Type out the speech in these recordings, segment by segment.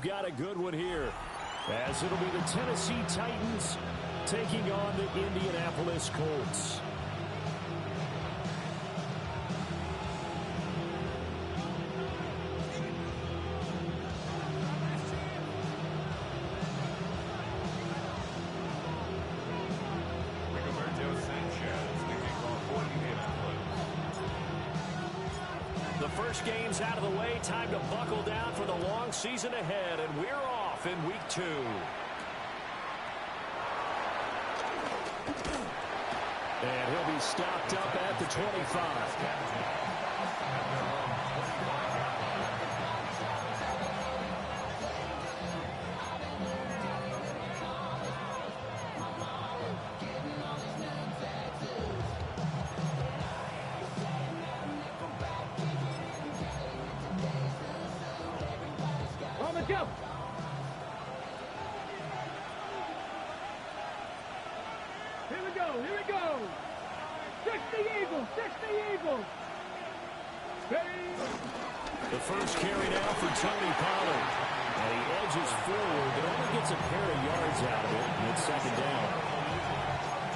we've got a good one here, as it'll be the Tennessee Titans taking on the Indianapolis Colts. The first game's out of the way. Time to buckle down for the long season ahead, and we're off in week 2. And he'll be stopped up at the 25. Go. Here we go. Here we go. 60 Eagles. 60 Eagles. The first carry now for Tony Pollard. And he edges forward, but only gets a pair of yards out of it, and it's second down.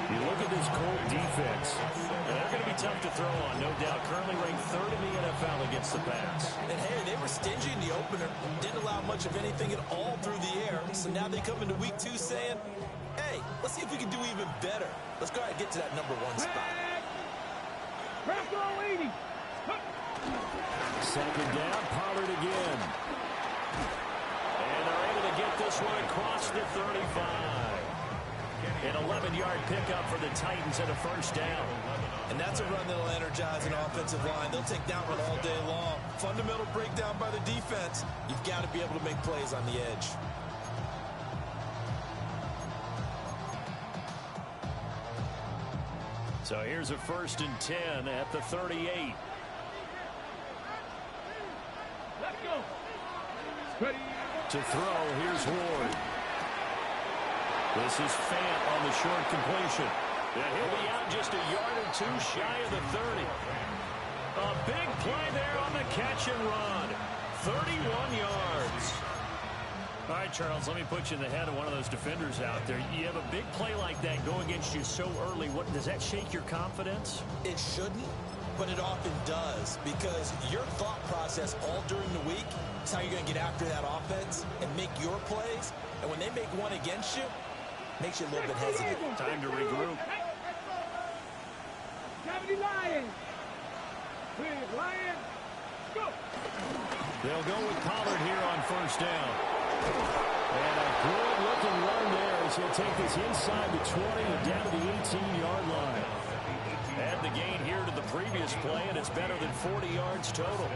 You look at this Colt defense, and they're going to be tough to throw on, no doubt. Currently ranked 3rd in the NFL against the pass. And, hey, they were stingy in the opener. Didn't allow much of anything at all through the air. So now they come into week 2 saying, hey, let's see if we can do even better. Let's go ahead and get to that number 1 spot. Bronco 80. Second down, Pollard again. And they're able to get this one across the 35. An 11-yard pickup for the Titans and a first down. And that's a run that'll energize an offensive line. They'll take that one all day long. Fundamental breakdown by the defense. You've got to be able to make plays on the edge. So here's a 1st and 10 at the 38. Let's go. Ready. To throw, here's Ward. This is Fant on the short completion. And he'll be out just a yard or 2 shy of the 30. A big play there on the catch and run. 31 yards. All right, Charles, let me put you in the head of one of those defenders out there. You have a big play like that go against you so early. What does that shake your confidence? It shouldn't, but it often does, because your thought process all during the week is how you're going to get after that offense and make your plays. And when they make one against you, makes you a little bit hesitant. Time to regroup. 70 Lions. Lions. Go. They'll go with Pollard here on first down. And a good-looking run there as he'll take this inside the 20 and down to the 18-yard line. Add the gain here to the previous play, and it's better than 40 yards total.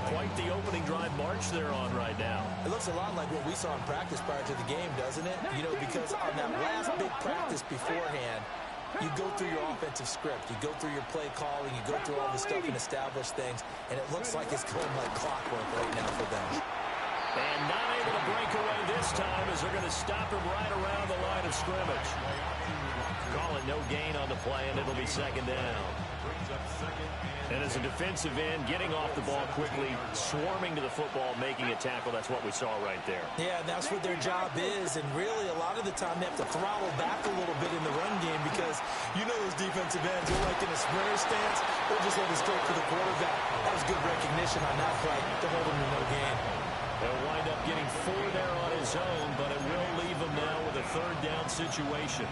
Quite the opening drive march they're on right now. It looks a lot like what we saw in practice prior to the game, doesn't it? You know, because on that last big practice beforehand, you go through your offensive script. You go through your play calling. You go through all the stuff and establish things. And it looks like it's going like clockwork right now for them. And not able to break away this time as they're going to stop him right around the line of scrimmage. Call it no gain on the play, and it'll be second down. And as a defensive end, getting off the ball quickly, swarming to the football, making a tackle, that's what we saw right there. Yeah, and that's what their job is. And really, a lot of the time, they have to throttle back a little bit in the run game because you know those defensive ends, they're like in a sprinter stance. They're just headed straight for the quarterback. That was good recognition on that play to hold him to no gain. They'll wind up getting 4 there on his own, but it will leave him now with a 3rd down situation.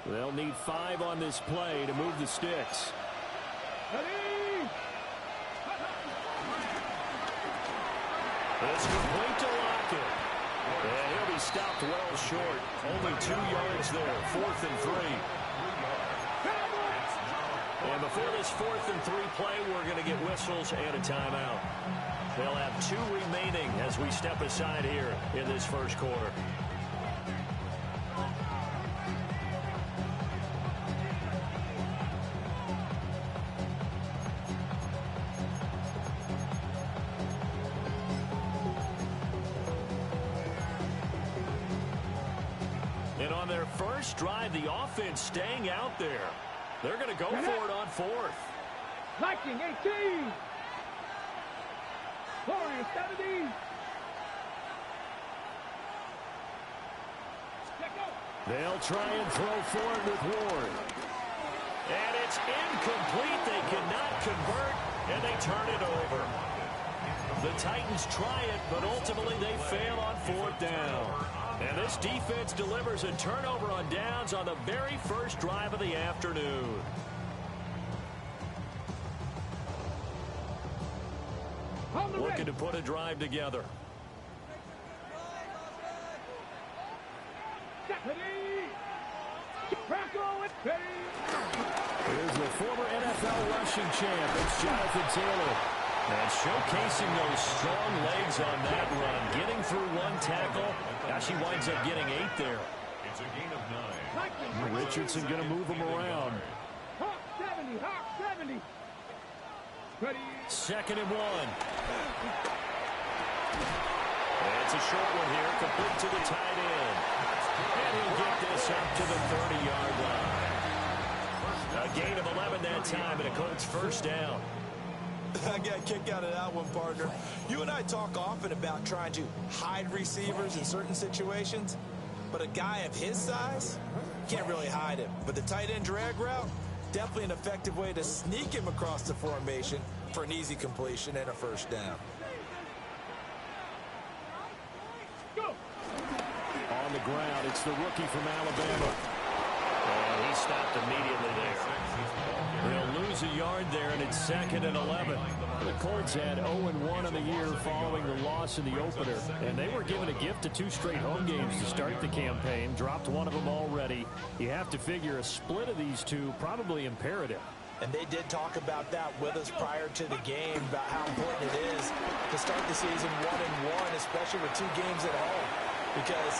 They'll need 5 on this play to move the sticks. It's complete to Lockett. And he'll be stopped well short. Only 2 yards there. 4th and 3. And before this 4th and 3 play, we're going to get whistles and a timeout. They'll have 2 remaining as we step aside here in this first quarter. And on their first drive, the offense staying out there. They're going to go for it on fourth. Viking 18. Warriors 70. They'll try and throw forward with Ward. And it's incomplete. They cannot convert, and they turn it over. The Titans try it, but ultimately they fail on fourth down. And this defense delivers a turnover on downs on the very first drive of the afternoon. Looking to put a drive together. Here's the former NFL rushing champ. It's Jonathan Taylor. And showcasing those strong legs on that run. Getting through one tackle. Now she winds up getting 8 there. It's a gain of 9. Richardson going to move him around. Hawk 70, Hawk 70. Ready. 2nd and 1. It's a short one here, complete to the tight end. And he'll get this up to the 30-yard line. A gain of 11 that time, and a Colts first down. I got a kick out of that one, partner. You and I talk often about trying to hide receivers in certain situations, but a guy of his size, can't really hide him. But the tight end drag route, definitely an effective way to sneak him across the formation for an easy completion and a first down. On the ground, it's the rookie from Alabama. And he stopped immediately there. They'll lose a yard there, and it's 2nd and 11. The Colts had 0-1 on the year following the loss in the opener. And they were given a gift of 2 straight home games to start the campaign. Dropped one of them already. You have to figure a split of these two probably imperative. And they did talk about that with us prior to the game, about how important it is to start the season 1-1, especially with 2 games at home. Because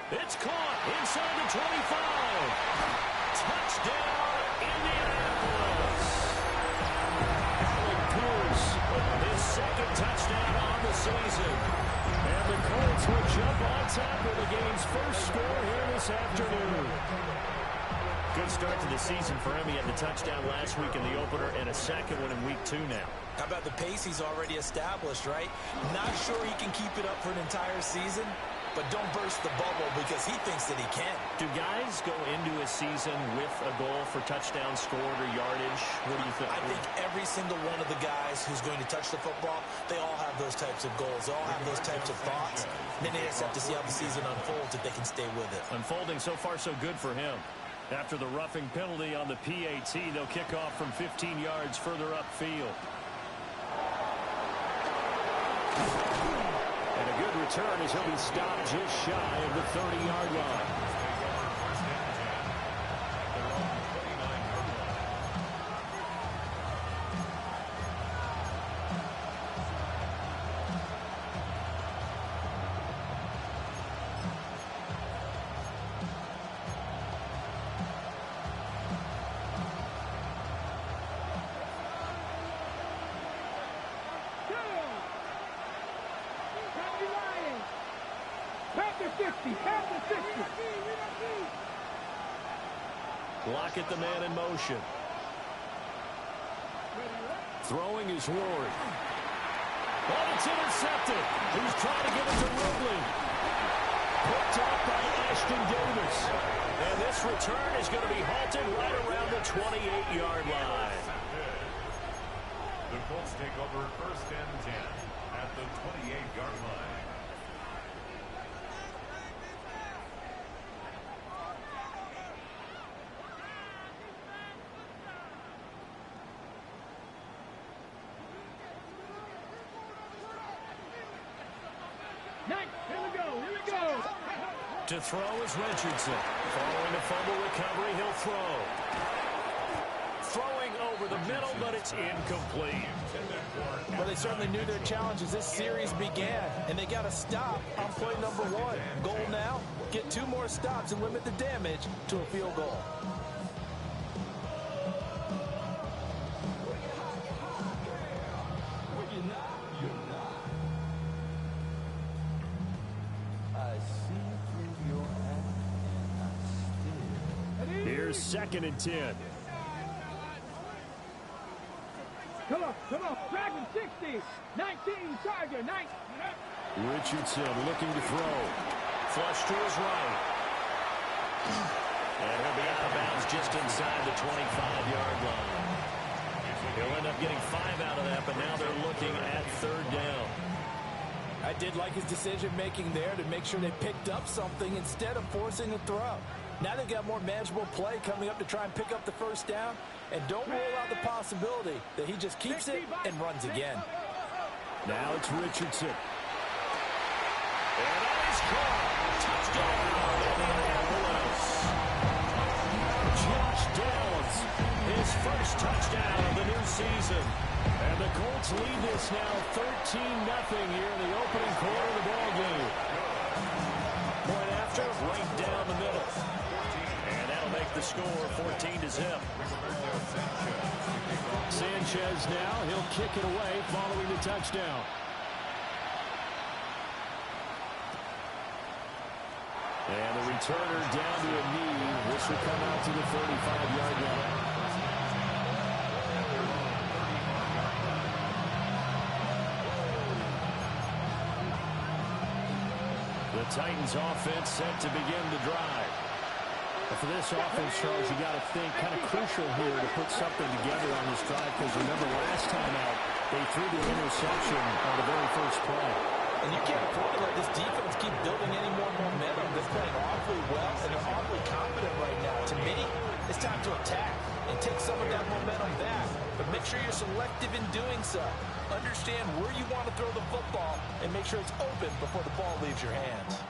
it's caught inside the 25. Touchdown, Indianapolis. Alec Pierce, his 2nd touchdown on the season. And the Colts will jump on top of the game's first score here this afternoon. Good start to the season for him. He had the touchdown last week in the opener and a 2nd one in week 2 now. How about the pace he's already established, right? Not sure he can keep it up for an entire season, but don't burst the bubble because he thinks that he can. Do guys go into a season with a goal for touchdown scored or yardage? What do you think? I think every single one of the guys who's going to touch the football, they all have those types of goals. They all have those types of thoughts. And then they just have to see how the season unfolds if they can stay with it. Unfolding so far so good for him. After the roughing penalty on the PAT, they'll kick off from 15 yards further upfield. And a good return as he'll be stopped just shy of the 30-yard line. Lockett, the man in motion. Throwing is Ward. Oh, it's intercepted. He's trying to get it to Ridley. Picked up by Ashton Davis. And this return is going to be halted right around the 28-yard line. The Colts take over 1st and 10 at the 28-yard line. To throw is Richardson. Following a fumble recovery, he'll throw. Throwing over the middle, but it's incomplete. Well, they certainly knew their challenge as this series began, and they got to stop on play number 1. Goal now, get 2 more stops and limit the damage to a field goal. Here's 2nd and 10. Come on. Dragon 60. 19, Charger, 9. Richardson looking to throw. Flush to his right. And he'll be out of bounds just inside the 25-yard line. He'll end up getting 5 out of that, but now they're looking at 3rd down. I did like his decision-making there to make sure they picked up something instead of forcing a throw. Now they've got more manageable play coming up to try and pick up the 1st down, and don't rule out the possibility that he just keeps it and runs again. Now it's Richardson. And that is caught. Touchdown, Indianapolis. Josh Downs, his first touchdown of the new season. And the Colts lead this now 13-0 here in the opening quarter of the ballgame. Point after, right down the middle. And that'll make the score 14-0. Sanchez now, he'll kick it away following the touchdown. And the returner down to a knee. This will come out to the 35-yard line. The Titans offense set to begin the drive. But for this offense, Charles, you got to think kind of crucial here to put something together on this drive, because remember last time out, they threw the interception on the very first play. And you can't afford to let this defense keep building any more momentum. They're playing awfully well, and they're awfully confident right now. To me, it's time to attack and take some of that momentum back. But make sure you're selective in doing so. Understand where you want to throw the football and make sure it's open before the ball leaves your hands.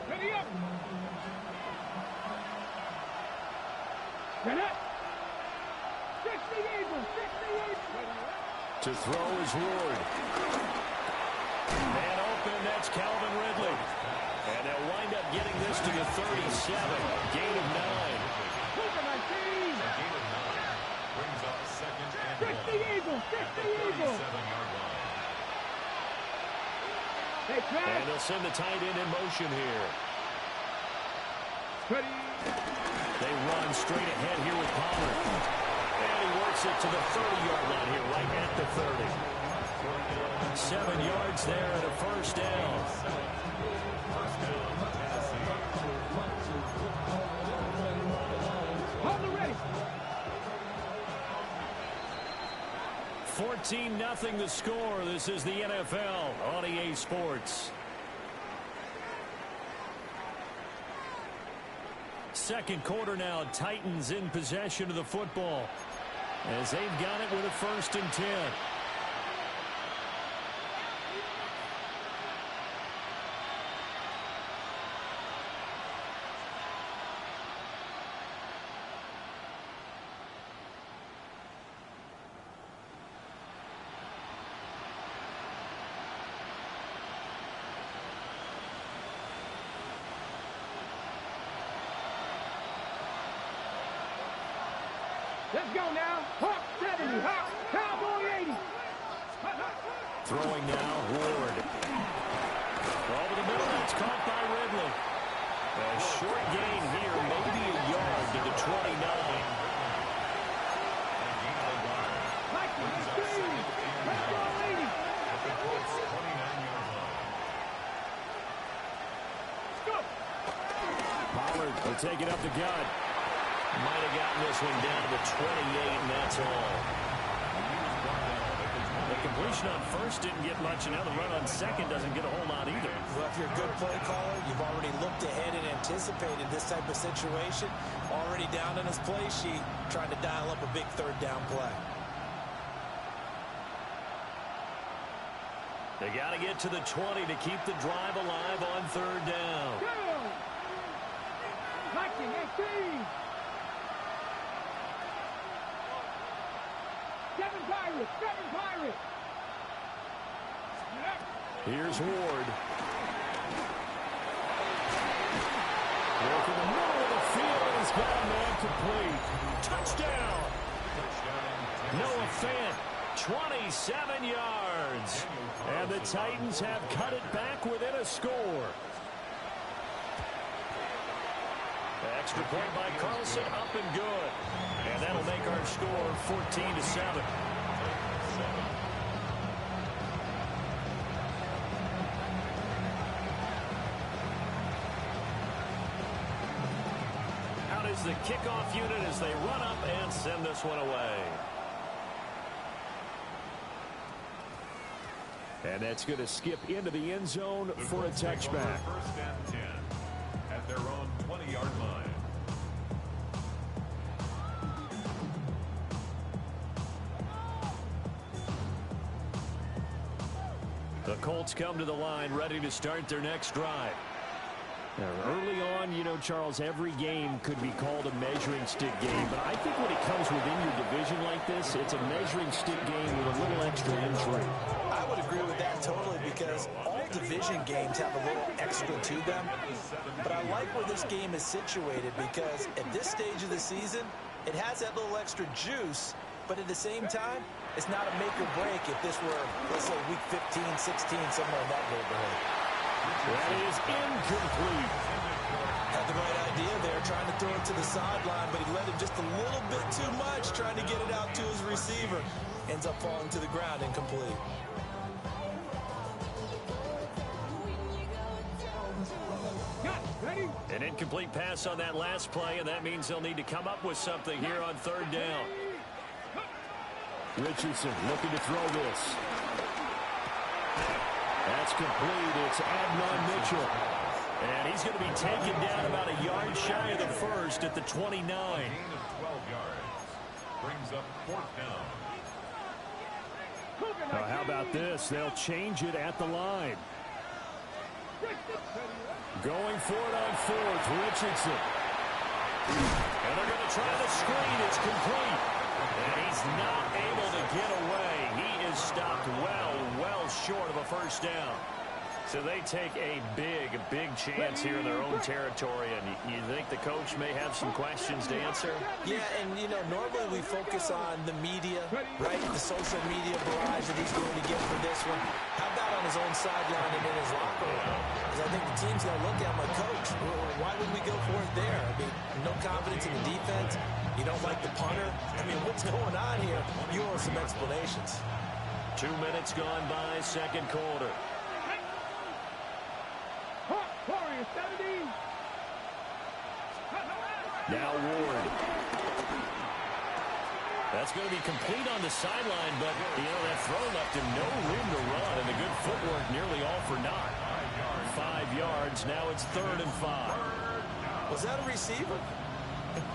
Ready up. Get up. 60 Eagles, 60 Eagles. To throw is Ward. Man open, that's Calvin Ridley. And they'll wind up getting this to the 37. Gain of 9. Cooper 19. Gain of 9 brings up 2nd and 60 Eagles, 60 Eagles. 37-yard line. Hey, Trav. And they'll send the tight end in motion here. Ready. They run straight ahead here with Palmer. And he works it to the 30-yard line here, right at the 30. 7 yards there and a 1st down. Hold the ready. 14-0 the score. This is the NFL on EA Sports. Second quarter now, Titans in possession of the football as they've got it with a 1st and 10. Let's go now. Hawk 70. Hawk. Cowboy 80. Throwing now, Ward. Over the middle, that's caught by Ridley. A short gain here, maybe a yard to the 29. Mike, 15. Let's go 80. Go. Pollard will take it up the gut. Might have gotten this one down to the 28, and that's all. The completion on 1st didn't get much, and now the run on 2nd doesn't get a whole lot either. Well, if you're a good play caller, you've already looked ahead and anticipated this type of situation. Already down on his play sheet, trying to dial up a big 3rd down play. They got to get to the 20 to keep the drive alive on 3rd down. Go. Viking 18. 7 Pirates. 7 Pirates. Here's Ward. Work in the middle of the field. He's got a man complete. Touchdown. Noah Fant, 27 yards. And the Titans have cut it back within a score. Extra point by Carlson, up and good. And that'll make our score 14-7. kickoff unit as they run up and send this one away. And that's going to skip into the end zone for a touchback. First and 10 at their own 20-yard line. The Colts come to the line ready to start their next drive. Now, early on, you know, Charles, every game could be called a measuring stick game. But I think when it comes within your division like this, it's a measuring stick game with a little extra intrigue. I would agree with that totally because all division games have a little extra to them. But I like where this game is situated because at this stage of the season, it has that little extra juice. But at the same time, it's not a make or break if this were, let's say, week 15, 16, somewhere in that neighborhood. That is incomplete. Had the right idea there, trying to throw it to the sideline, but he let him just a little bit too much, trying to get it out to his receiver. Ends up falling to the ground, incomplete. An incomplete pass on that last play, and that means they'll need to come up with something here on third down. Richardson looking to throw this. That's complete. It's Adnan Mitchell. And he's going to be taken down about a yard shy of the first at the 29. Gain of 12 yards. Brings up fourth down. Now, how about this? They'll change it at the line. Going for it on fourth, Richardson. And they're going to try the screen. It's complete. And he's not able to get away. He is stopped well short of a first down. So they take a big chance here in their own territory. And you think the coach may have some questions to answer? Yeah, and, you know, normally we focus on the media, right? The social media barrage that he's going to get for this one. How about on his own sideline and in his locker room? Because I think the team's going to look at him like, Coach, why would we go for it there? I mean, no confidence in the defense. You don't like the punter. I mean, what's going on here? You owe some explanations. 2 minutes gone by, second quarter. Now Ward. That's going to be complete on the sideline, but, you know, that throw left him no room to run, and the good footwork nearly all for naught. 5 yards, now it's 3rd and 5. Was that a receiver?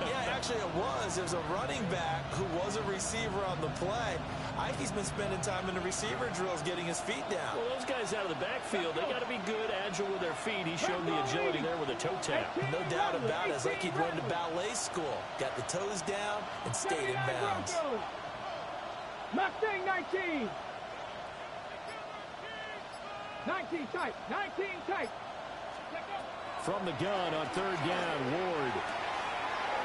Yeah, actually it was. It was a running back who was a receiver on the play. Ikey's been spending time in the receiver drills getting his feet down. Well, those guys out of the backfield, they got to be good, agile with their feet. He showed the agility there with a toe tap. No doubt about it. It's like he'd run to ballet school. Got the toes down and stayed in bounds. Mustang 19. 19 tight. 19 tight. From the gun on 3rd down, Ward.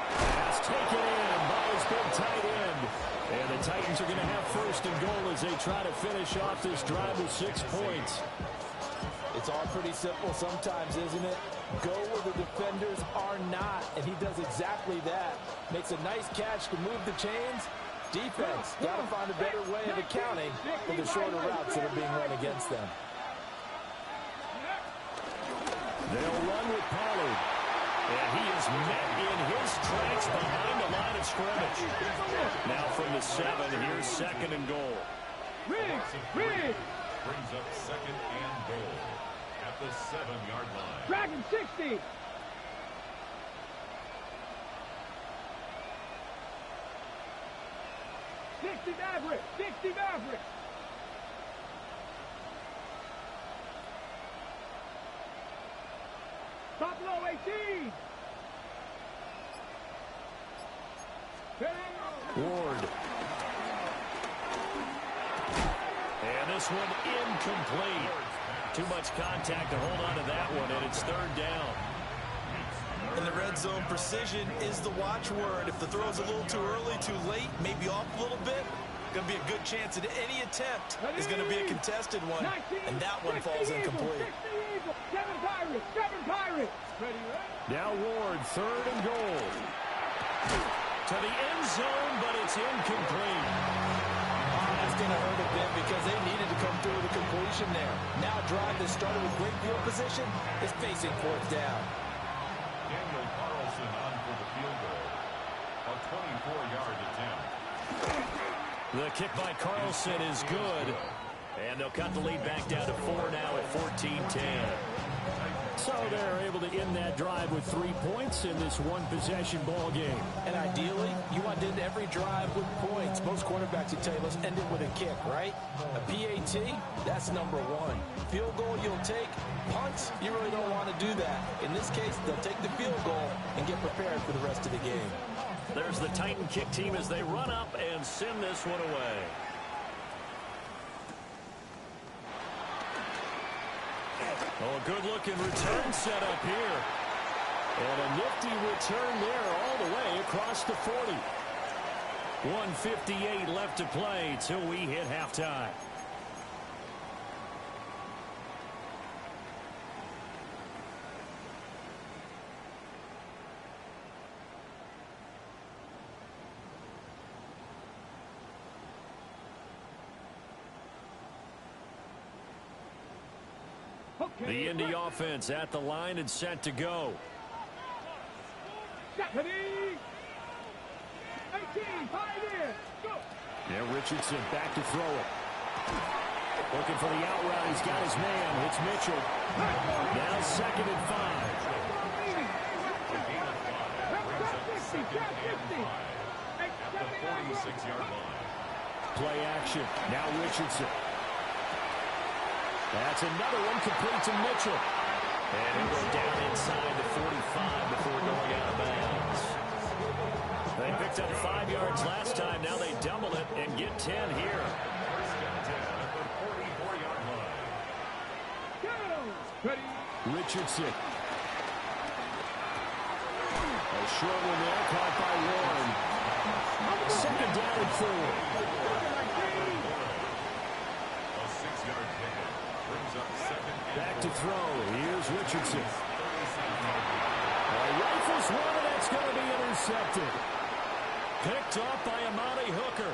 Pass taken in by his big tight end. And the Titans are going to have 1st and goal as they try to finish off this drive with 6 points. It's all pretty simple sometimes, isn't it? Go where the defenders are not, and he does exactly that. Makes a nice catch to move the chains. Defense, got to find a better way of accounting for the shorter routes that are being run against them. They'll run with Pollard. And he is met in his tracks behind the line of scrimmage. Now from the 7, here's 2nd and goal. Riggs. Brings up 2nd and goal at the 7-yard line. Dragon 60. Maverick. 60 Maverick. Buffalo 18. Ward. And this one incomplete. Too much contact to hold on to that one, and it's 3rd down. In the red zone, precision is the watchword. If the throw's a little too early, too late, maybe off a little bit, going to be a good chance that any attempt is going to be a contested one, and that one falls incomplete. 7 Pirates. Now Ward, 3rd and goal. To the end zone, but it's incomplete. That's going to hurt a bit because they needed to come through with a completion there. Now a drive that started with great field position is facing 4th down. Daniel Carlson on for the field goal. 34-yard attempt. The kick by Carlson is good. And they'll cut the lead back down to 4 now at 14-10. So they're able to end that drive with 3 points in this one-possession ball game. And ideally, you want to end every drive with points. Most quarterbacks will tell you, let's end it with a kick, right? A PAT, that's number one. Field goal you'll take. Punts, you really don't want to do that. In this case, they'll take the field goal and get prepared for the rest of the game. There's the Titan kick team as they run up and send this one away. Oh, a good-looking return set up here. And a nifty return there all the way across the 40. 1:58 left to play till we hit halftime. The Indy offense at the line and set to go. Now Richardson back to throw it. Looking for the out route. He's got his man. It's Mitchell. Now 2nd and 5. At the 46-yard line. Play action. Now Richardson. That's another one complete to Mitchell. And he'll go down inside the 45 before going out of bounds. They picked up 5 yards last time. Now they double it and get 10 here. 1st and 10 at the 44-yard line. Richardson. A short one there, caught by Warren. 2nd down and 4. A 6-yard pickup brings up 2nd and Back to throw. Here's Richardson. Rifles one, and that's going to be intercepted. Picked off by Amani Hooker.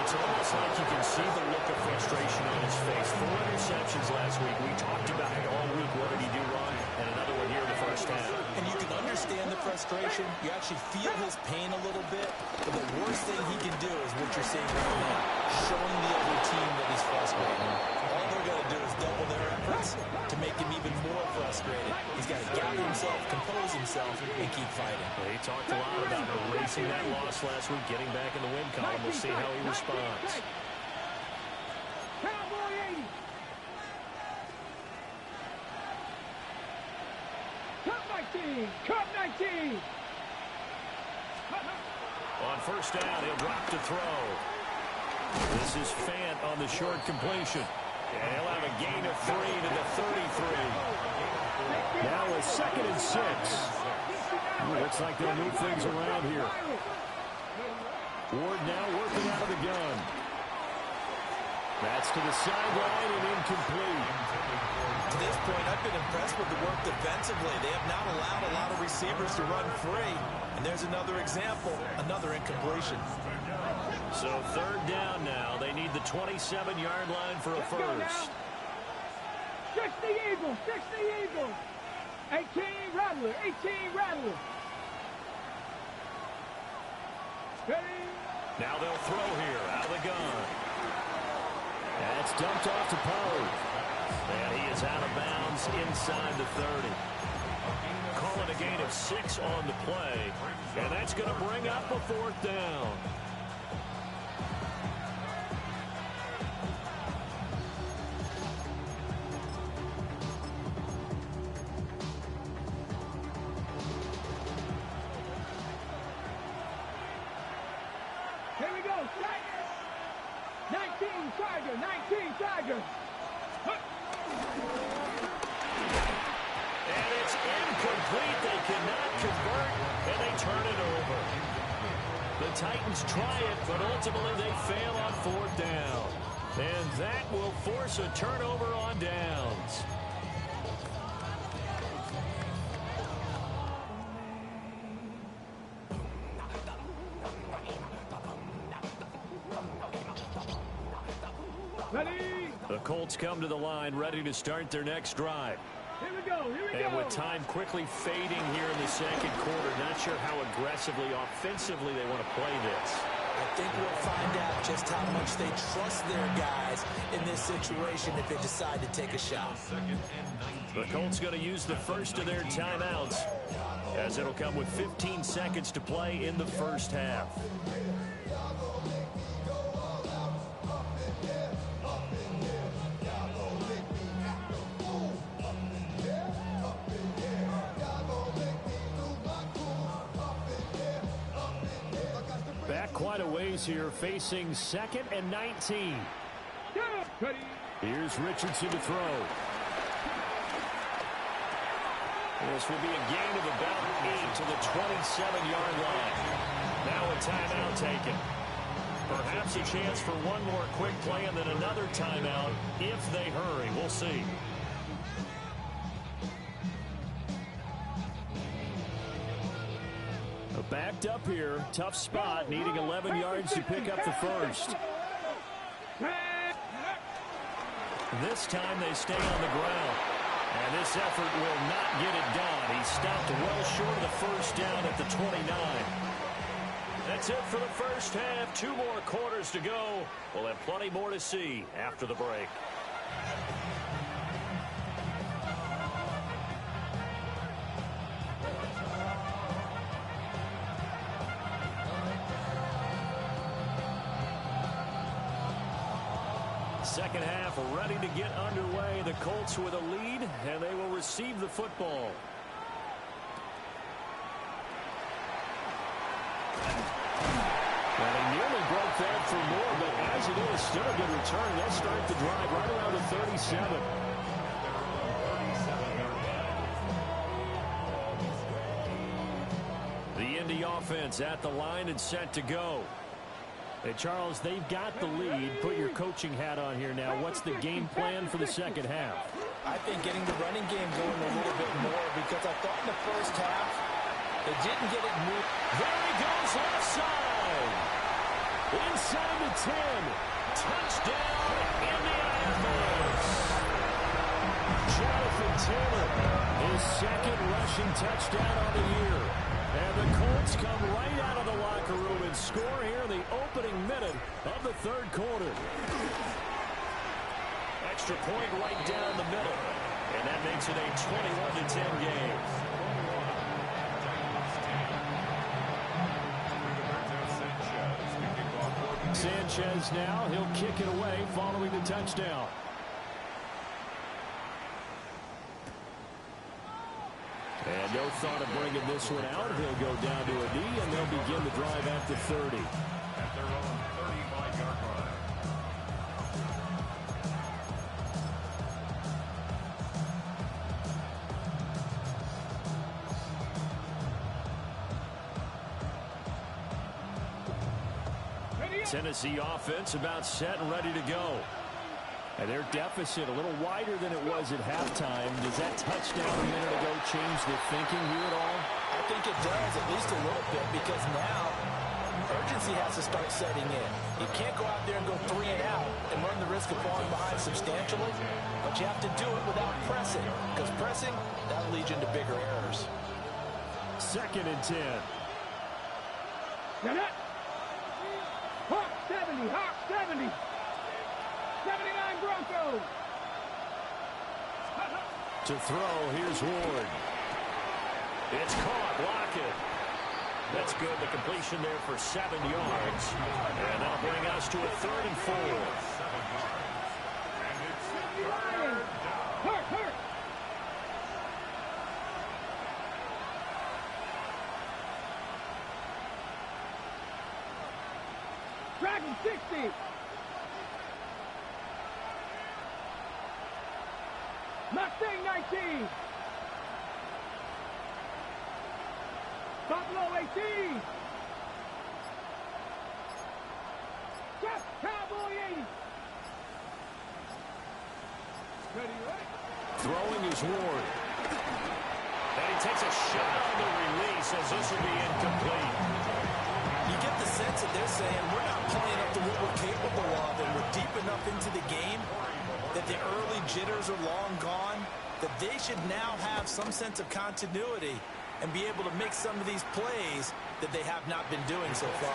It's almost like you can see the look of frustration on his face. 4 interceptions last week. We talked about it all week. What did he do wrong? And another one here in the first half. And you can understand the frustration. You actually feel his pain a little bit. But the worst thing he can do is what you're seeing right now. Showing the other team that he's frustrated. All they're going to do is double their efforts to make him even more frustrated. He's got to gather himself, compose himself, and keep fighting. Well, he talked a lot about erasing that loss last week, getting back in the win column. We'll see how he responds. Cowboy 80. Cup 19. Cup 19. On 1st down, he'll drop to throw. This is Fant on the short completion. And he'll have a gain of 3 to the 33. Now a 2nd and 6. Looks like they'll move things around here. Ward now working out of the gun. That's to the sideline and incomplete. To this point, I've been impressed with the work defensively. They have not allowed a lot of receivers to run free. And there's another example, another incompletion. So 3rd down now. They need the 27-yard line for a first. 60 Eagles, 60 Eagles. 18 Rattler, 18 Rattler. Ready? Now they'll throw here out of the gun. That's dumped off to Pollard. And he is out of bounds inside the 30. Calling a gain of 6 on the play. And that's going to bring up a 4th down. Here we go, Tigers. 19 Tiger, 19 Tiger. And it's incomplete. They cannot convert, and they turn it over. The Titans try it, but ultimately they fail on 4th down. And that will force a turnover on downs. Ready? The Colts come to the line, ready to start their next drive. Here we go. Here we go. And with time quickly fading here in the second quarter, not sure how aggressively, offensively they want to play this. I think we'll find out just how much they trust their guys in this situation if they decide to take a shot. The Colts going to use the first of their timeouts, as it'll come with 15 seconds to play in the first half. Back quite a ways here, facing 2nd and 19. Here's Richardson to throw. This will be a gain of about 8 to the 27-yard line. Now a timeout taken. Perhaps a chance for one more quick play and then another timeout if they hurry. We'll see. Backed up here, tough spot, needing 11 yards to pick up the first. This time they stay on the ground. And this effort will not get it done. He stopped well short of the first down at the 29. That's it for the first half. 2 more quarters to go. We'll have plenty more to see after the break. Second half ready to get underway. The Colts with a lead, and they will receive the football. Well, they nearly broke that for more, but as it is, still a good return. They'll start the drive right around the 37. The Indy offense at the line and set to go. Hey, Charles, they've got the lead. Put your coaching hat on here now. What's the game plan for the second half? I think getting the running game going a little bit more, because I thought in the first half they didn't get it moved. There he goes left side. Inside the 10. Touchdown, Indianapolis. Jonathan Taylor, his second rushing touchdown on the year. And the Colts come right out of the locker room and score here in the opening minute of the third quarter. Extra point right down the middle. And that makes it a 21-10 game. Sanchez now, he'll kick it away following the touchdown. And no thought of bringing this one out. He'll go down to a knee, and they'll begin the drive at the 30. At their own 35-yard line. Tennessee offense about set and ready to go. And their deficit a little wider than it was at halftime. Does that touchdown a minute ago change the thinking here at all? I think it does, at least a little bit, because now urgency has to start setting in. You can't go out there and go 3 and out and run the risk of falling behind substantially, but you have to do it without pressing, because pressing, that'll lead you into bigger errors. 2nd and 10. Hawk 70, Hawk 70. 79 Broncos. To throw, here's Ward. It's caught, Lockett. That's good, the completion there for 7 yards. And that'll bring us to a 3rd and 4. Lions. Hurt. Dragon 60. Mustang 19. Buffalo 18. Just Cowboy 80. Ready? Throwing is Ward. And he takes a shot on the release as this will be incomplete. You get the sense that they're saying we're not playing up to what we're capable of, and we're deep enough into the game that the early jitters are long gone. that they should now have some sense of continuity and be able to make some of these plays that they have not been doing so far.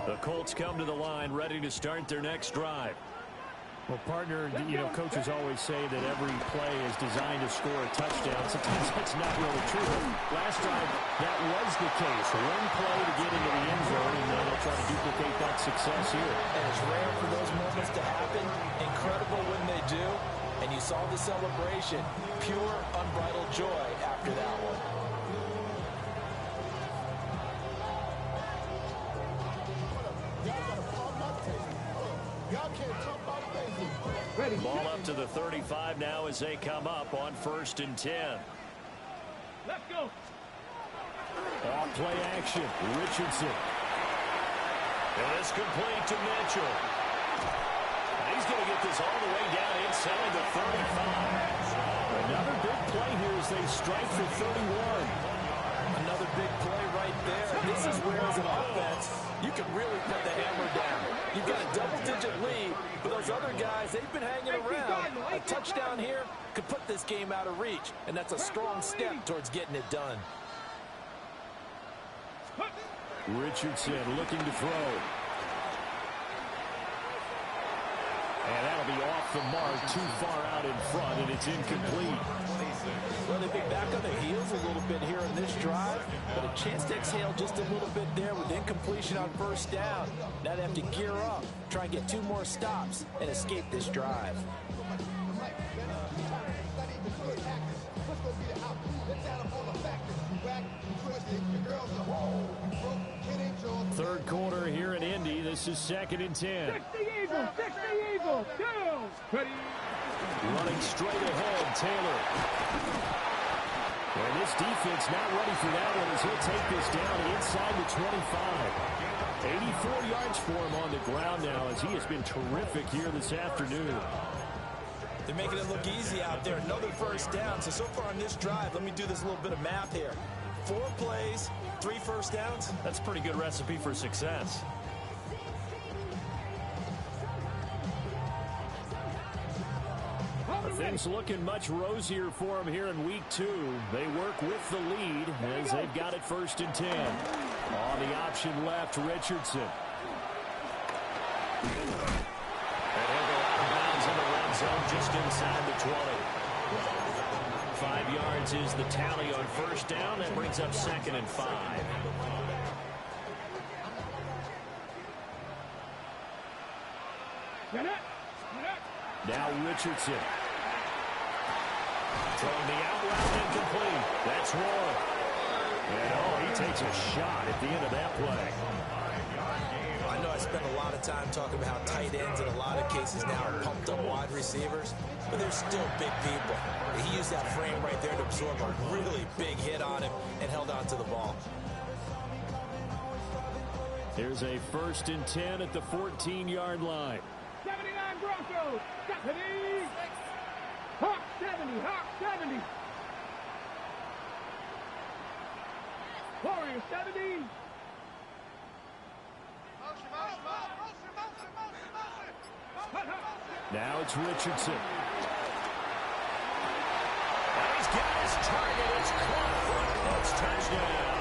The Colts come to the line ready to start their next drive. Well, partner, coaches always say that every play is designed to score a touchdown. Sometimes that's not really true. Last drive, that was the case. One play to get into the end zone, and then they'll try to duplicate that success here. And it's rare for those moments to happen. Incredible when they do. And you saw the celebration. Pure, unbridled joy after that one. Ball up to the 35 now as they come up on 1st and 10. Let's go. Off play action. Richardson. And it's complete to Mitchell. He's going to get this all the way down inside the 35. Another big play here as they strike for 31. Another big play right there. This is where, as an offense, you can really put the hammer down. You've got a double-digit lead, but those other guys, they've been hanging around. A touchdown here could put this game out of reach, and that's a strong step towards getting it done. Richardson looking to throw. And that'll be off the mark, too far out in front, and it's incomplete. Well, they've been back on their heels a little bit here in this drive, but a chance to exhale just a little bit there with incompletion on 1st down. Now they have to gear up, try and get 2 more stops, and escape this drive. Third quarter here in Indy. This is 2nd and 10. 60 Eagles, 60 Eagles. Down. Ready. Running straight ahead, Taylor. And this defense not ready for that one as he'll take this down inside the 25. 84 yards for him on the ground now as he has been terrific here this afternoon. They're making it look easy out there. Another 1st down. So far on this drive, let me do this little bit of math here. 4 plays, 3 1st downs. That's a pretty good recipe for success. Things looking much rosier for them here in week 2. They work with the lead as they've got it 1st and 10. On the option left, Richardson. And he'll go out of bounds in the red zone just inside the 20. 5 yards is the tally on 1st down. That brings up 2nd and 5. Now Richardson. Throwing the out route incomplete. That's Roy. And he takes a shot at the end of that play. I know I spent a lot of time talking about how tight ends in a lot of cases now are pumped up wide receivers, but they're still big people. He used that frame right there to absorb a really big hit on him and held on to the ball. Here's a 1st and 10 at the 14-yard line. 79 Broncos. 70. Hawk 70. Hawk 70. Warriors 70. Now it's Richardson. He's got his target. It's caught for a Colts touchdown.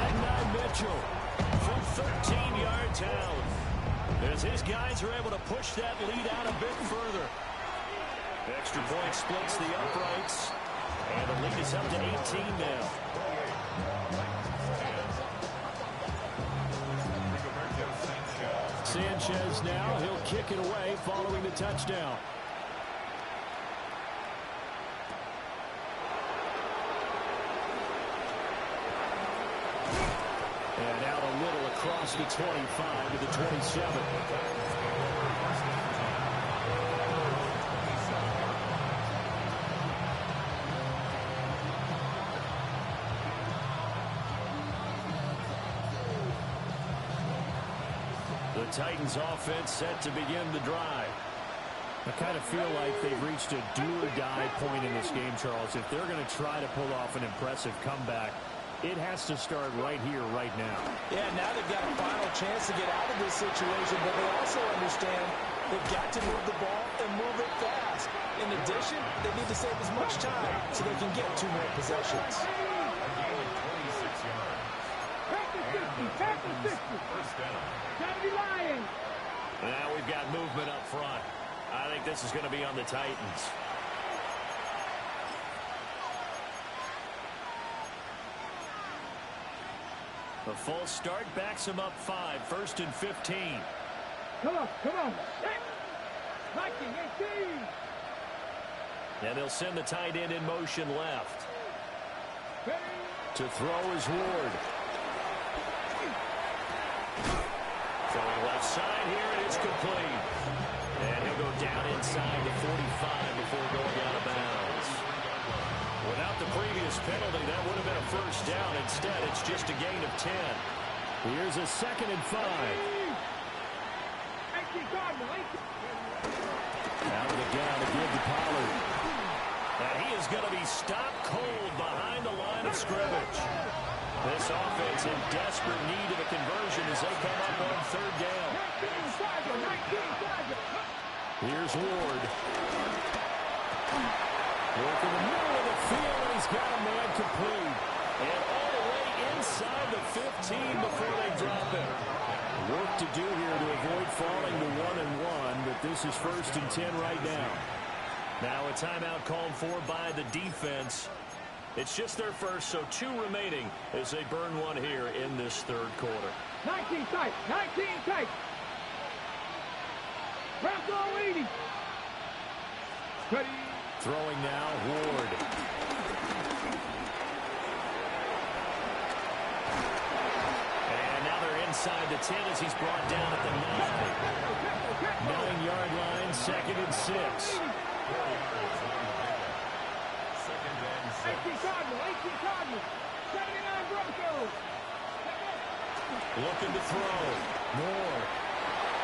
Adnan Mitchell from 13 yards out. As his guys are able to push that lead out a bit further. Extra point splits the uprights. And the lead is up to 18 now. Sanchez now, he'll kick it away following the touchdown. And out a little across the 25 to the 27. The The Titans offense set to begin the drive. I kind of feel like they've reached a do-or-die point in this game, Charles. If they're going to try to pull off an impressive comeback, it has to start right here, right now. Yeah, now they've got a final chance to get out of this situation, but they also understand they've got to move the ball and move it fast. In addition, they need to save as much time so they can get 2 more possessions. Back to 50. Gotta be lying. Now we've got movement up front. I think this is going to be on the Titans. The false start backs him up 5. 1st and 15. Come on. Viking, 18. And they'll send the tight end in motion left. To throw is Ward. Throwing left side here, and it's complete. And he'll go down inside the 45 before going out of bounds. Without the previous penalty, that would have been a first down. Instead, it's just a gain of 10. Here's a 2nd and 5. Out of the gun to give to Pollard. And he is going to be stopped cold behind the line of scrimmage. This offense in desperate need of a conversion as they come up on 3rd down. Here's Ward. Work in the middle of the field, and he's got a man complete. And all the way inside the 15 before they drop it. Work to do here to avoid falling to 1-1, but this is 1st and 10 right now. Now a timeout called for by the defense. It's just their first, so 2 remaining as they burn one here in this 3rd quarter. 19 tight. Rams all 80. Ready. Throwing now, Ward. And now they're inside the 10 as he's brought down at the 9. 9-yard line, 2nd and 6. 18 Cardinal. 79 Broncos. Looking to throw. More.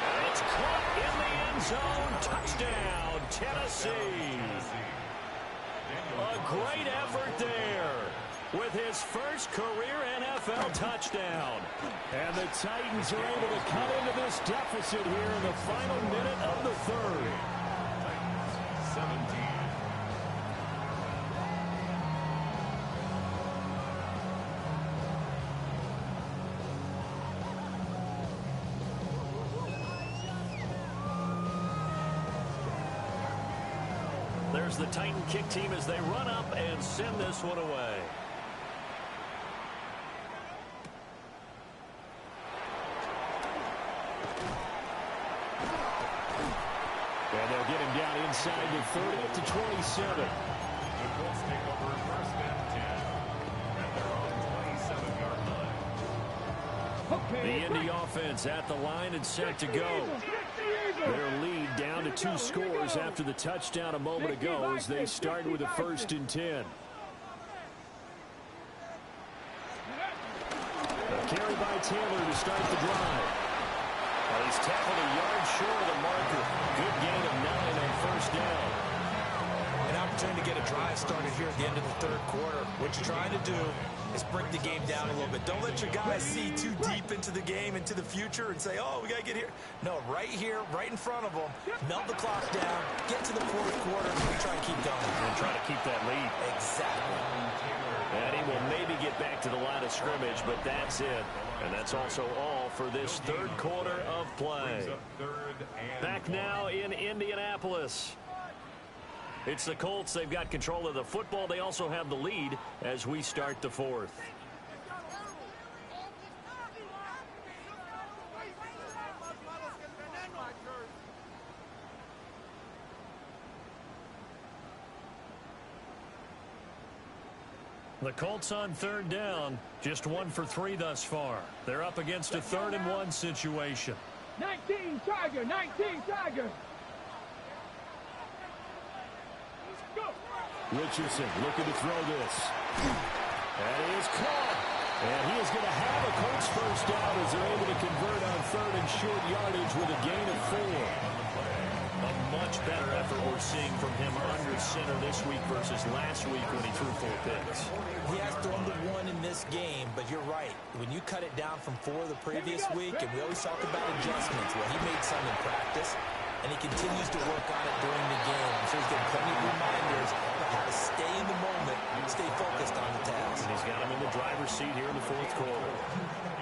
And it's caught in the end zone. Touchdown, Tennessee. A great effort there with his first career NFL touchdown. And the Titans are able to cut into this deficit here in the final minute of the 3rd. 17. There's the Titan kick team as they run up and send this one away. And they'll get him down inside the 30 up to 27. The Colts take over 1st and 10 at their own 27-yard line. The Indy offense at the line and set to go. Their lead down to 2 scores after the touchdown a moment ago as they start with a 1st and 10. A carry by Taylor to start the drive. Well, he's tackled a yard short of the marker. Good gain of 9 on 1st down. An opportunity to get a drive started here at the end of the 3rd quarter. What you're trying to do is bring the game down a little bit. Don't let your guys see too deep into the game, into the future, and say, oh, we got to get here. No, right here, right in front of them. Melt the clock down, get to the 4th quarter, and try and keep going. And try to keep that lead. Exactly. And he will maybe get back to the line of scrimmage, but that's it. And that's also all for this 3rd quarter of play. Back now in Indianapolis. It's the Colts. They've got control of the football. They also have the lead as we start the 4th. The Colts on 3rd down, just 1 for 3 thus far. They're up against a 3rd and 1 situation. 19 Tiger. Richardson looking to throw this. And he is caught. And he is going to have a Colts first down as they're able to convert on third and short yardage with a gain of 4. A much better effort we're seeing from him under center this week versus last week when he threw 4 picks. He has thrown the 1 in this game, but you're right. When you cut it down from 4 the previous week, and we always talk about adjustments, well, he made some in practice, and he continues to work on it during the game. I'm sure he's getting plenty of reminders of how to stay in the moment, stay focused on the task. And he's got him in the driver's seat here in the 4th quarter.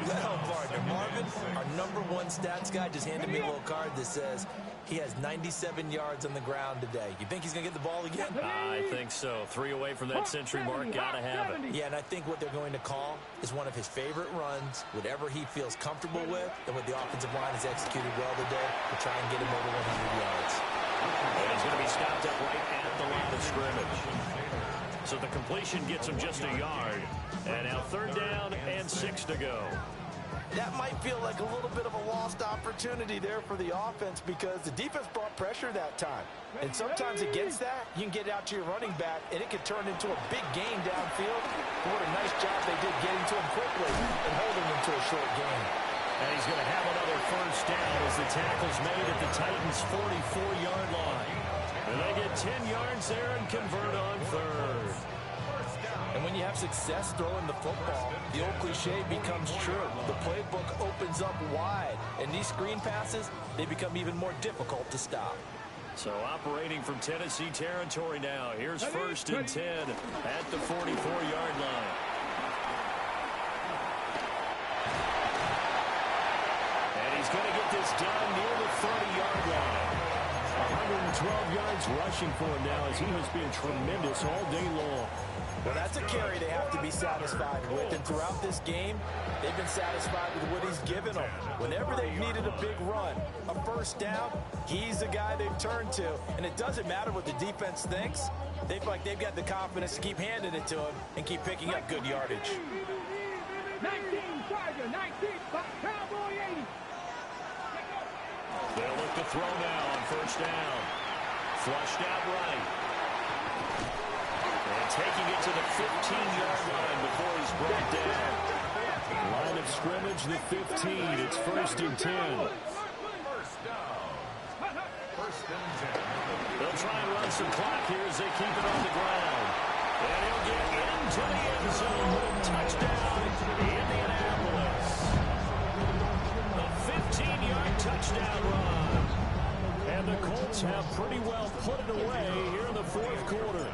Well, partner, Marvin, our #1 stats guy, just handed me a little card that says he has 97 yards on the ground today. You think he's going to get the ball again? I think so. 3 away from that century mark. Got to have it. Yeah, and I think what they're going to call is one of his favorite runs, whatever he feels comfortable with, and what the offensive line has executed well today to try and get him over 100 yards. And he's going to be stopped up right at the line of scrimmage. So the completion gets him just a yard. And now 3rd down and 6 to go. That might feel like a little bit of a lost opportunity there for the offense because the defense brought pressure that time. And sometimes against that, you can get out to your running back, and it can turn into a big gain downfield. But what a nice job they did getting to him quickly and holding him to a short gain. And he's going to have another first down as the tackle's made at the Titans' 44-yard line. And they get 10 yards there and convert on 3rd. And when you have success throwing the football, the old cliche becomes true. The playbook opens up wide, and these screen passes, they become even more difficult to stop. So operating from Tennessee territory now. Here's 1st and 10 at the 44-yard line. And he's going to get this done near the 30-yard line. 112 yards rushing for him now as he has been tremendous all day long. Well, that's a carry they have to be satisfied with. And throughout this game, they've been satisfied with what he's given them. Whenever they've needed a big run, a first down, he's the guy they've turned to. And it doesn't matter what the defense thinks. They feel like they've got the confidence to keep handing it to him and keep picking up good yardage. 19 Charger, 19 Cowboy 80. They'll look to throw now on first down. Flushed out right. And taking it to the 15-yard line before he's brought down. Line of scrimmage, the 15. It's 1st and 10. They'll try and run some clock here as they keep it on the ground. And he'll get into the end zone. Touchdown, Indianapolis. A 15-yard touchdown run. And the Colts have pretty well put it away here in the 4th quarter.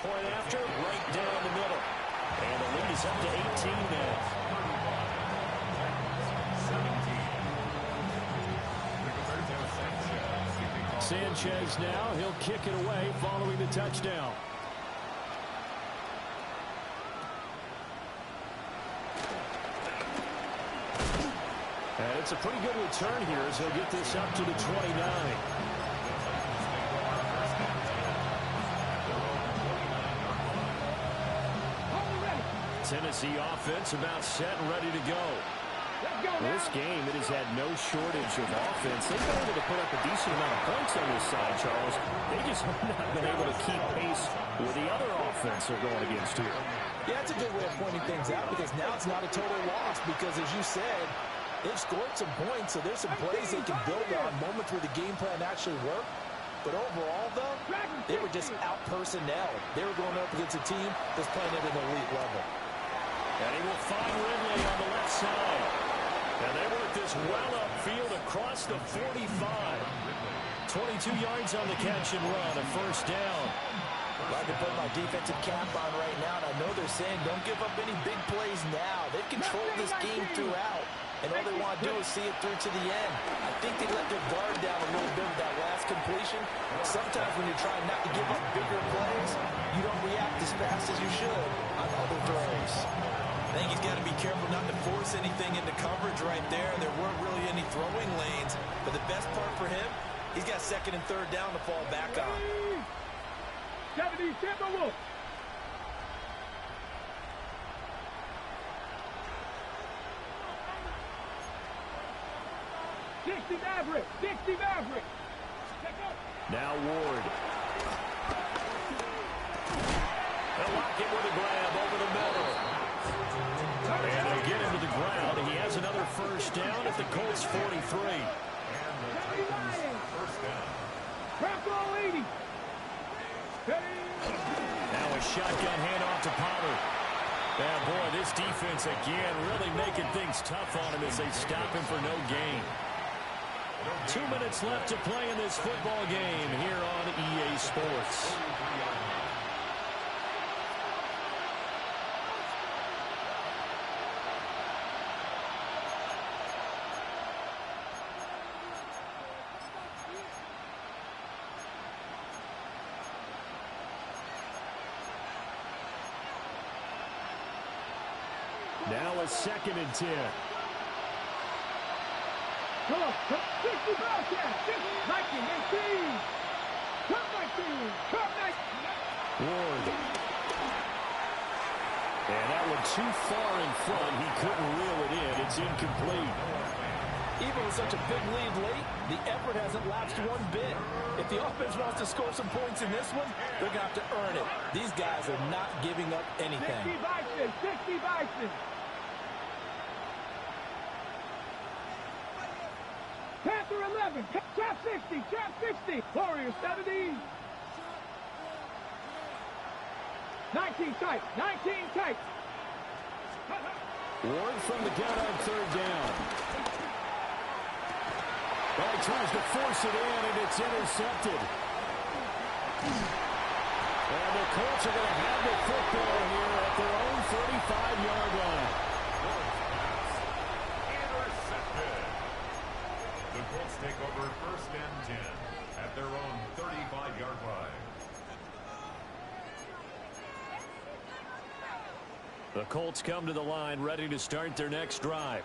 Point after, right down the middle. And the lead is up to 18 now. Sanchez now, he'll kick it away following the touchdown. And it's a pretty good return here as he'll get this up to the 29. Tennessee offense about set and ready to go. This game, it has had no shortage of offense. They've been able to put up a decent amount of points on this side, Charles. They just have not been able to keep pace with the other offense they're going against here. Yeah, that's a good way of pointing things out because now it's not a total loss because, as you said, they've scored some points, so there's some plays they can build on, moments where the game plan actually worked. But overall, though, they were just out-personnel. They were going up against a team that's playing at an elite level. And he will find Ridley on the left side. And they work this well upfield across the 45. 22 yards on the catch and run, a first down. I'd like to put my defensive cap on right now, and I know they're saying don't give up any big plays now. They've controlled this game throughout, and all they want to do is see it through to the end. I think they let their guard down a little bit with that last completion. Sometimes when you're trying not to give up bigger plays, you don't react as fast as you should on other throws. I think he's got to be careful not to force anything into coverage right there. There weren't really any throwing lanes. But the best part for him, he's got 2nd and 3rd down to fall back on. 70 Timberwolves. Dixie Maverick. Now Ward. the Colts 43. And the Titans first down. Crack all 80. Now a shotgun handoff to Pollard. Yeah, boy, this defense again really making things tough on him as they stop him for no gain. 2 minutes left to play in this football game here on EA Sports. Now a 2nd and 10. Come on, 60 Bobcat, 19, 18. Cut 19, cut 19. Ward. And that one too far in front. He couldn't reel it in. It's incomplete. Even with such a big lead late, the effort hasn't lapsed one bit. If the offense wants to score some points in this one, they're going to have to earn it. These guys are not giving up anything. 60 Bison, 60 Bison. Panther 11, Chap 60, Chap 60, Warrior 70. 19 tight, 19 tight. Ward from the gun on 3rd down. Well, he tries to force it in, and it's intercepted. And the Colts are going to have the football here at their own 35-yard line. Intercepted. The Colts take over first and 10 at their own 35-yard line. The Colts come to the line ready to start their next drive.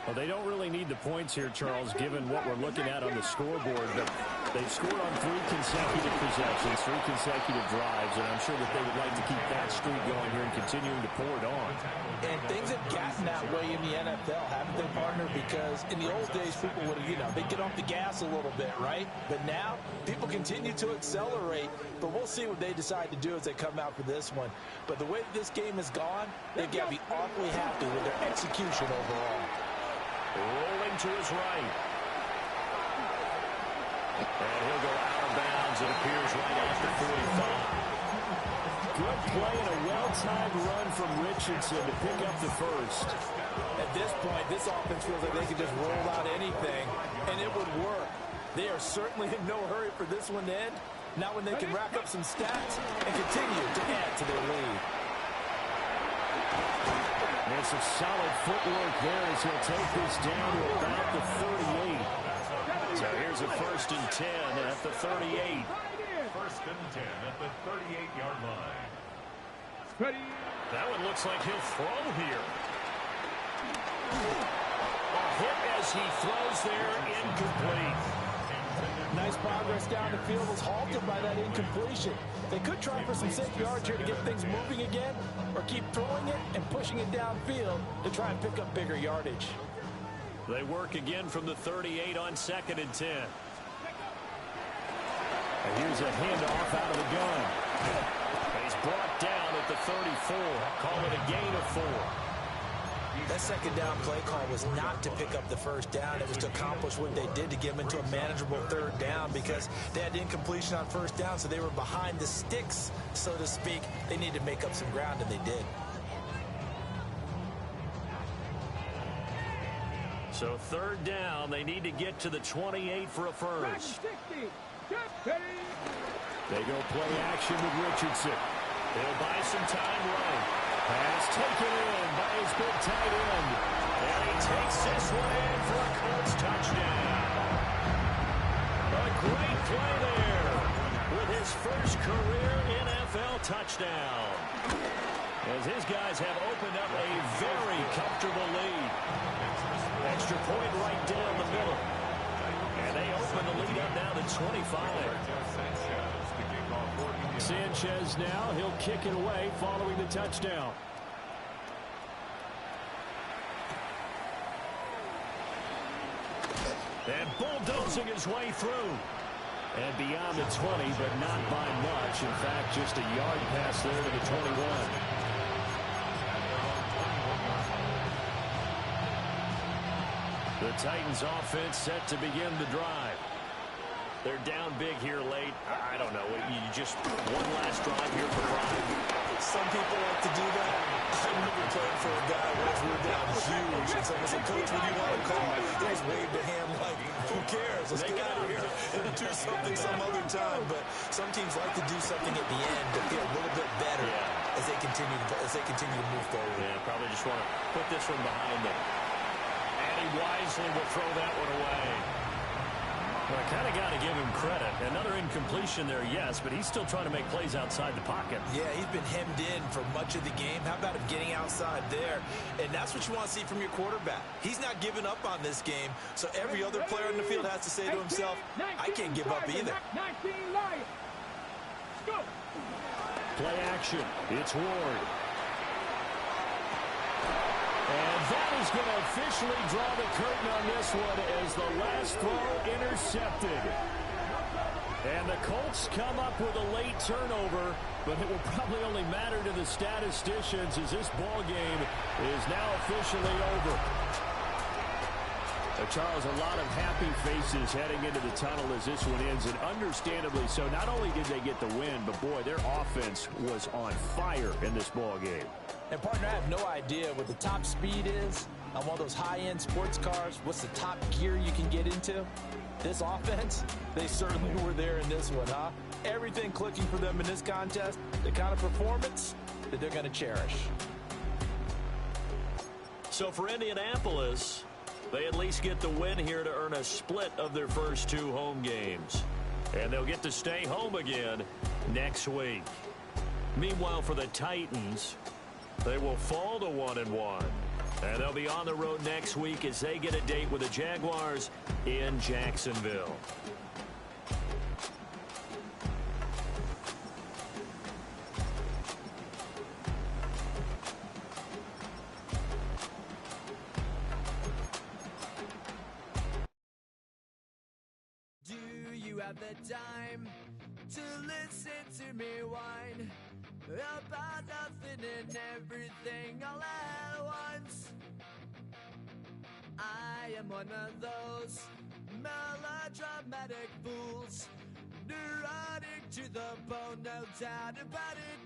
Well, they don't really need the points here, Charles, given what we're looking at on the scoreboard. But they've scored on 3 consecutive possessions, 3 consecutive drives, and I'm sure that they would like to keep that streak going here and continuing to pour it on. And things have gotten that way in the NFL, haven't they, partner? Because in the old days, people would, they'd get off the gas a little bit, right? But now, people continue to accelerate. But we'll see what they decide to do as they come out for this one. But the way this game has gone, they've got to be awfully happy with their execution overall. Rolling to his right. And he'll go out of bounds. It appears right after 45. Good play and a well-timed run from Richardson to pick up the first. At this point, this offense feels like they could just roll out anything, and it would work. They are certainly in no hurry for this one to end. Now when they can rack up some stats and continue to add to their lead. And some solid footwork there as he'll take this down to about the 38. So here's a 1st and 10 at the 38. First and 10 at the 38-yard line. Ready. That one looks like he'll throw here. A hit as he throws there, incomplete. Nice progress down the field was halted by that incompletion. They could try for some safe yards here to get things moving again, or keep throwing it and pushing it downfield to try and pick up bigger yardage. They work again from the 38 on 2nd and 10. And here's a handoff out of the gun. He's brought down at the 34. Call it a gain of 4. That 2nd down play call was not to pick up the 1st down. It was to accomplish what they did to get them into a manageable 3rd down because they had incompletion on 1st down, so they were behind the sticks, so to speak. They needed to make up some ground, and they did. So 3rd down, they need to get to the 28 for a first. 60. They go play action with Richardson. They'll buy some time right. Pass taken in by his big tight end. And he takes this one in for a Colts touchdown. A great play there with his first career NFL touchdown. As his guys have opened up a very comfortable lead. Extra point right down the middle. And they open the lead up now to 25. Sanchez now, he'll kick it away following the touchdown. And bulldozing his way through. And beyond the 20, but not by much. In fact, just a yard pass there to the 21. The Titans offense set to begin the drive. They're down big here late. I don't know. You just one last drive here for pride. Some people like to do that. I remember playing for a guy once we were down huge, and someone said, "Coach, what do you want to call?" He just waved a hand like, "Who cares? Let's get out of here and do something some other time." But some teams like to do something at the end to feel a little bit better as they continue to move forward. Yeah, probably just want to put this one behind them. And he wisely will throw that one away. Well, I kind of got to give him credit. Another incompletion there, yes, but he's still trying to make plays outside the pocket. Yeah, he's been hemmed in for much of the game. How about him getting outside there? And that's what you want to see from your quarterback. He's not giving up on this game, so every other player in the field has to say to himself, I can't give up either. Play action. It's Ward. And that is going to officially draw the curtain on this one as the last throw intercepted. And the Colts come up with a late turnover, but it will probably only matter to the statisticians as this ball game is now officially over. Charles, a lot of happy faces heading into the tunnel as this one ends, and understandably so. Not only did they get the win, but boy, their offense was on fire in this ball game. And partner, I have no idea what the top speed is on one of those high-end sports cars. What's the top gear you can get into? This offense, they certainly were there in this one, huh? Everything clicking for them in this contest, the kind of performance that they're going to cherish. So for Indianapolis, they at least get the win here to earn a split of their first two home games. And they'll get to stay home again next week. Meanwhile, for the Titans, they will fall to 1-1. And they'll be on the road next week as they get a date with the Jaguars in Jacksonville. Have the time to listen to me whine about nothing and everything all at once. I am one of those melodramatic fools, neurotic to the bone, no doubt about it.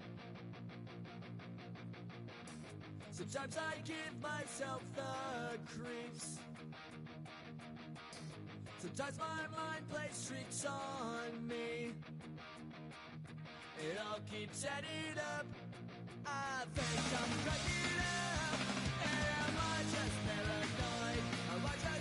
Sometimes I give myself the creeps. Sometimes my mind plays tricks on me. It all keeps adding up. I think I'm cracking up. Am I just paranoid? Am I just